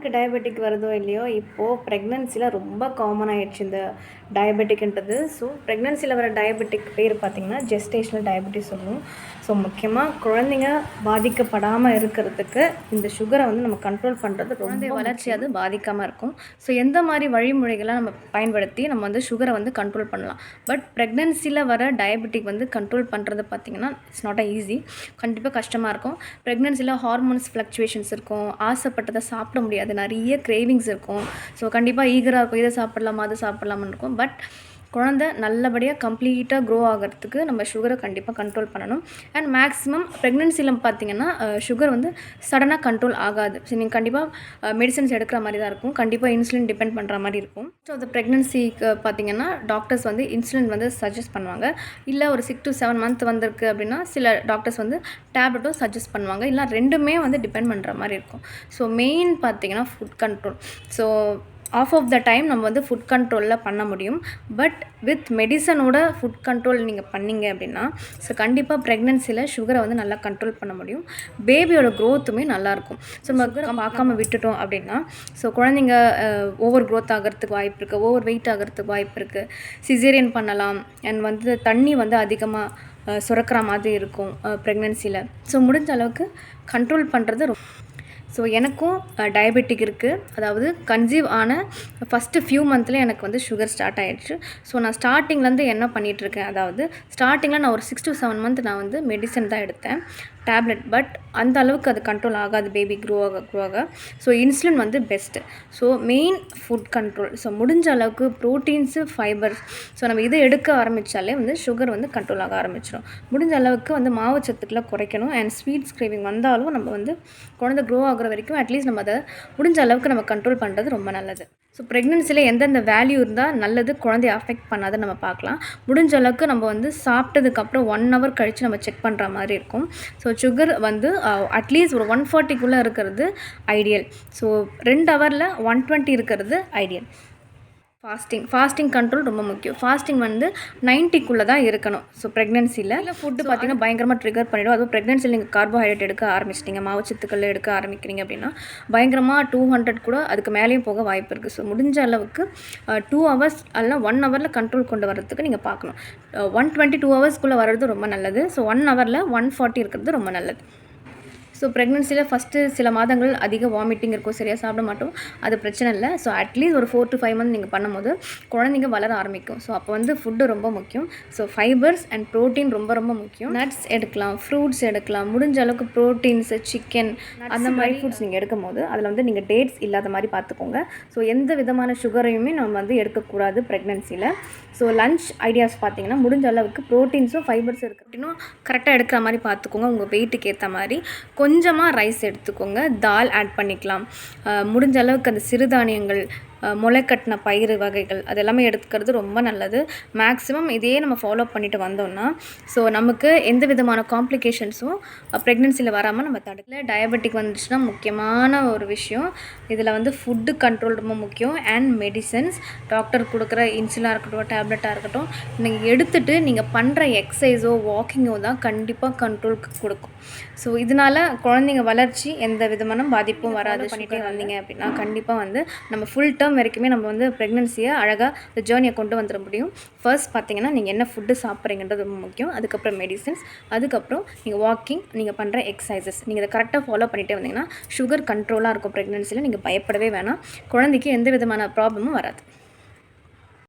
யாருக்கு டயபெட்டிக் வருதோ இல்லையோ, இப்போது ப்ரெக்னன்சியில் ரொம்ப காமன் ஆகிடுச்சு இந்த டயபெட்டிக்ன்றது. ஸோ ப்ரெக்னன்சியில் வர டயபெட்டிக் பேர் பார்த்திங்கன்னா ஜெஸ்டேஷனல் டயபெட்டிஸ் சொல்லுவோம். ஸோ முக்கியமாக குழந்தைங்க பாதிக்கப்படாமல் இருக்கிறதுக்கு இந்த சுகரை வந்து நம்ம கண்ட்ரோல் பண்ணுறது குழந்தை வளர்ச்சி அது பாதிக்காமல் இருக்கும். ஸோ எந்த மாதிரி வழிமுறைகளை நம்ம பயன்படுத்தி நம்ம வந்து சுகரை வந்து கண்ட்ரோல் பண்ணலாம். பட் ப்ரெக்னன்சியில் வர டயபெட்டிக் வந்து கண்ட்ரோல் பண்ணுறது பார்த்திங்கன்னா இட்ஸ் நாட் ஈஸி. கண்டிப்பாக கஷ்டமாக இருக்கும். ப்ரெக்னன்சியில் ஹார்மோன்ஸ் ஃப்ளக்சுவேஷன்ஸ் இருக்கும். ஆசைப்பட்டதை சாப்பிட முடியாது, நிறைய கிரேவிங்ஸ் இருக்கும். ஸோ கண்டிப்பாக ஈகராக இருக்கும், இதை சாப்பிட்லாமா அது சாப்பிட்லாமான்னு இருக்கும். பட் குழந்தை நல்லபடியாக கம்ப்ளீட்டாக க்ரோ ஆகிறதுக்கு நம்ம சுகரை கண்டிப்பாக கண்ட்ரோல் பண்ணணும். அண்ட் மேக்ஸிமம் ப்ரெக்னன்சியில் பார்த்திங்கன்னா சுகர் வந்து சடனாக கண்ட்ரோல் ஆகாது. ஸோ நீங்கள் கண்டிப்பாக மெடிசன்ஸ் எடுக்கிற மாதிரி தான் இருக்கும். கண்டிப்பாக இன்சுலின் டிபெண்ட் பண்ணுற மாதிரி இருக்கும். ஸோ அந்த ப்ரெக்னன்சிக்கு பார்த்திங்கன்னா டாக்டர்ஸ் வந்து இன்சுலின் வந்து சஜஸ்ட் பண்ணுவாங்க. இல்லை ஒரு 6 to 7 month வந்திருக்கு அப்படின்னா சில டாக்டர்ஸ் வந்து டேப்லெட்டும் சஜஸ்ட் பண்ணுவாங்க. இல்லை ரெண்டுமே வந்து டிபெண்ட் பண்ணுற மாதிரி இருக்கும். ஸோ மெயின் பார்த்திங்கன்னா food control. So of of the time நம்ம வந்து ஃபுட் கண்ட்ரோலில் பண்ண முடியும். பட் வித் மெடிசனோட ஃபுட் கண்ட்ரோல் நீங்கள் பண்ணிங்க அப்படின்னா ஸோ கண்டிப்பாக ப்ரெக்னன்சியில் சுகரை வந்து நல்லா கண்ட்ரோல் பண்ண முடியும். பேபியோட க்ரோத்துமே நல்லாயிருக்கும். ஸோ நம்ம பார்க்காம விட்டுட்டோம் அப்படின்னா ஸோ குழந்தைங்க ஓவர் க்ரோத் ஆகிறதுக்கு வாய்ப்பு இருக்குது, ஓவர் வெயிட் ஆகிறதுக்கு வாய்ப்பு இருக்குது, சிசேரியன் பண்ணலாம். அண்ட் வந்து தண்ணி வந்து அதிகமாக சுரக்கிற மாதிரி இருக்கும் ப்ரெக்னன்சியில். ஸோ முடிஞ்ச அளவுக்கு கண்ட்ரோல் பண்ணுறது ஸோ எனக்கும் டயபெட்டிக் இருக்குது. அதாவது கன்சீவ் ஆன ஃபஸ்ட்டு ஃபியூ மந்த்தில் எனக்கு வந்து சுகர் ஸ்டார்ட் ஆகிடுச்சு. ஸோ நான் ஸ்டார்டிங்லேருந்து என்ன பண்ணிகிட்ருக்கேன், அதாவது ஸ்டார்டிங்கில் நான் ஒரு 6 to 7 month நான் வந்து மெடிசன் தான் எடுத்தேன், டேப்லெட். பட் அந்த அளவுக்கு அது கண்ட்ரோல் ஆகாது பேபி க்ரோ ஆக. ஸோ இன்சுலின் வந்து best. So main food control. So முடிஞ்ச அளவுக்கு ப்ரோட்டீன்ஸு, ஃபைபர்ஸ், ஸோ நம்ம இதை எடுக்க ஆரம்பித்தாலே வந்து சுகர் வந்து கண்ட்ரோல் ஆக ஆரம்பிச்சிடும். முடிஞ்ச அளவுக்கு வந்து மாவு சத்துக்களை குறைக்கணும். அண்ட் ஸ்வீட்ஸ் கிரேவிங் வந்தாலும் நம்ம வந்து குழந்தை க்ரோ ஆகிற வரைக்கும் அட்லீஸ்ட் நம்ம அதை முடிஞ்ச அளவுக்கு நம்ம கண்ட்ரோல் பண்ணுறது ரொம்ப நல்லது. ஸோ ப்ரெக்னன்சியில் எந்தெந்த வேல்யூ இருந்தால் நல்லது, குழந்தைய அஃபெக்ட் பண்ணாத நம்ம பார்க்கலாம். முடிஞ்ச அளவுக்கு நம்ம வந்து சாப்பிட்டதுக்கப்புறம் 1 hour கழித்து நம்ம செக் பண்ணுற மாதிரி இருக்கும். ஸோ சுகர் வந்து அட்லீஸ்ட் ஒரு 140 இருக்கிறது ஐடியல். ஸோ 2 hourல 120 இருக்கிறது ஐடியல். ஃபாஸ்டிங் கண்ட்ரோல் ரொம்ப முக்கியம். ஃபாஸ்டிங் வந்து 90 தான் இருக்கணும். ஸோ ப்ரெக்னன்சியில் இல்லை ஃபுட்டு பார்த்திங்கன்னா பயங்கரமாக ட்ரிகர் பண்ணிவிடும். அதுவும் ப்ரெக்னன்சியில் நீங்கள் கார்போஹைட்ரேட் எடுக்க ஆரம்பிச்சிட்டிங்க, மாவுச்சத்துக்கள் எடுக்க ஆரம்பிக்கிறீங்க அப்படின்னா பயங்கரமாக 200 கூட அதுக்கு மேலேயும் போக வாய்ப்பு இருக்குது. ஸோ முடிஞ்ச அளவுக்கு 2 hours அல்ல 1 hourல கண்ட்ரோல் கொண்டு வரதுக்கு நீங்கள் பார்க்கணும். 120 2 hours வர்றது ரொம்ப நல்லது. ஸோ 1 hourல 140 இருக்கிறது ரொம்ப நல்லது. ஸோ ப்ரெக்னன்சியில் ஃபஸ்ட்டு சில மாதங்கள் அதிக வாமிட்டிங் இருக்கும், சரியாக சாப்பிட மாட்டோம், அது பிரச்சனை இல்லை. ஸோ அட்லீஸ்ட் ஒரு 4 to 5 months நீங்கள் பண்ணும்போது குழந்தைங்க வளர ஆரம்பிக்கும். ஸோ அப்போ வந்து ஃபுட்டு ரொம்ப முக்கியம். ஸோ ஃபைபர்ஸ் அண்ட் ப்ரோட்டீன் ரொம்ப முக்கியம். நட்ஸ் எடுக்கலாம், ஃப்ரூட்ஸ் எடுக்கலாம். முடிஞ்ச அளவுக்கு ப்ரோட்டீன்ஸு, சிக்கன் அந்த மாதிரி ஃபுட்ஸ் நீங்கள் எடுக்கும் போது அதில் வந்து நீங்கள் டேட்ஸ் இல்லாத மாதிரி பார்த்துக்கோங்க. ஸோ எந்த விதமான சுகரையுமே நம்ம வந்து எடுக்கக்கூடாது ப்ரெக்னன்சியில். ஸோ லன்ச் ஐடியாஸ் பார்த்திங்கன்னா முடிஞ்ச அளவுக்கு ப்ரோட்டீன்ஸும் ஃபைபர்ஸும் இருக்குது இன்னும் கரெக்டாக எடுக்கிற மாதிரி பார்த்துக்கோங்க. உங்கள் வெயிட்டுக்கு ஏற்ற மாதிரி கொஞ்சமாக ரைஸ் எடுத்துக்கோங்க, தால் ஆட் பண்ணிக்கலாம். முடிஞ்ச அளவுக்கு அந்த சிறுதானியங்கள், முளைக்கட்டின பயிறு வகைகள் அதெல்லாமே எடுத்துக்கிறது ரொம்ப நல்லது. மேக்ஸிமம் இதையே நம்ம ஃபாலோ பண்ணிட்டு வந்தோம்னா ஸோ நமக்கு எந்த விதமான காம்ப்ளிகேஷன்ஸும் ப்ரெக்னன்சியில் வராமல் நம்ம தடுக்கல. டயபெட்டிக் வந்துச்சுன்னா முக்கியமான ஒரு விஷயம் இதில் வந்து ஃபுட்டு கண்ட்ரோல் ரொம்ப முக்கியம். அண்ட் மெடிசன்ஸ், டாக்டர் கொடுக்குற இன்சுலினாக இருக்கட்டும், டேப்லெட்டாக இருக்கட்டும், நீங்கள் எடுத்துகிட்டு நீங்கள் பண்ணுற எக்ஸசைஸோ வாக்கிங்கோ தான் கண்டிப்பாக கண்ட்ரோலுக்கு கொடுக்கும். ஸோ இதனால் குழந்தைங்க வளர்ச்சி எந்த விதமான பாதிப்பும் வராது. பண்ணிகிட்டே வந்தீங்க அப்படின்னா கண்டிப்பாக வந்து நம்ம ஃபுல் டேர்ம் வரைக்குமே நம்ம வந்து ப்ரெக்னன்சியை அழகாக இந்த ஜேர்னியை கொண்டு வந்துட முடியும். ஃபர்ஸ்ட் பார்த்திங்கன்னா நீங்கள் என்ன ஃபுட்டு சாப்பிட்றீங்கன்றது ரொம்ப முக்கியம். அதுக்கப்புறம் மெடிசன்ஸ், அதுக்கப்புறம் நீங்கள் வாக்கிங், நீங்கள் பண்ணுற எக்ஸசைசஸ், நீங்கள் இதை கரெக்டாக ஃபாலோ பண்ணிகிட்டே வந்தீங்கன்னா சுகர் கண்ட்ரோலாக இருக்கும் ப்ரெக்னன்சியில். நீங்கள் பயப்படவே வேணாம். குழந்தைக்கு எந்த விதமான ப்ராப்ளமும் வராது.